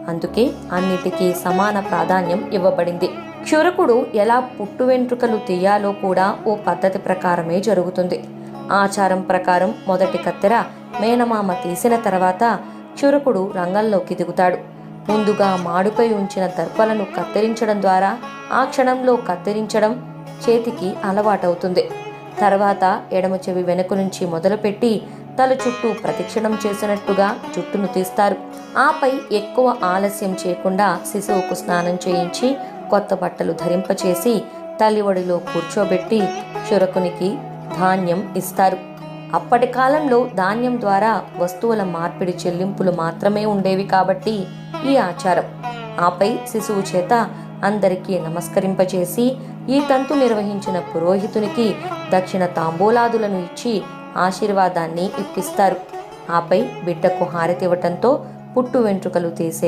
అందుకే అన్నిటికీ సమాన ప్రాధాన్యం ఇవ్వబడింది. క్షురకుడు ఎలా పుట్టు వెంట్రుకలు తీయాలో కూడా ఓ పద్ధతి ప్రకారమే జరుగుతుంది. ఆచారం ప్రకారం మొదటి కత్తెర మేనమామ తీసిన తర్వాత క్షురకుడు రంగంలోకి దిగుతాడు. ముందుగా మాడుపై ఉంచిన దర్పలను కత్తిరించడం ద్వారా ఆ క్షణంలో కత్తిరించడం చేతికి అలవాటవుతుంది. తర్వాత ఎడమ చెవి వెనుక నుంచి మొదలుపెట్టి తల చుట్టూ ప్రదక్షిణం చేసినట్టుగా జుట్టును తీస్తారు. ఆపై ఎక్కువ ఆలస్యం చేయకుండా శిశువుకు స్నానం చేయించి కొత్త బట్టలు ధరింపచేసి తల్లి ఒడిలో కూర్చోబెట్టి క్షురకునికి ధాన్యం ఇస్తారు. అప్పటి కాలంలో ధాన్యం ద్వారా వస్తువుల మార్పిడి చెల్లింపులు మాత్రమే ఉండేవి కాబట్టి ఈ ఆచారం. ఆపై శిశువు చేత అందరికీ నమస్కరింపచేసి ఈ తంతు నిర్వహించిన పురోహితునికి దక్షిణ తాంబూలాదులను ఇచ్చి ఆశీర్వాదాన్ని ఇప్పిస్తారు. ఆపై బిడ్డకు హారతివ్వటంతో పుట్టు వెంట్రుకలు తీసే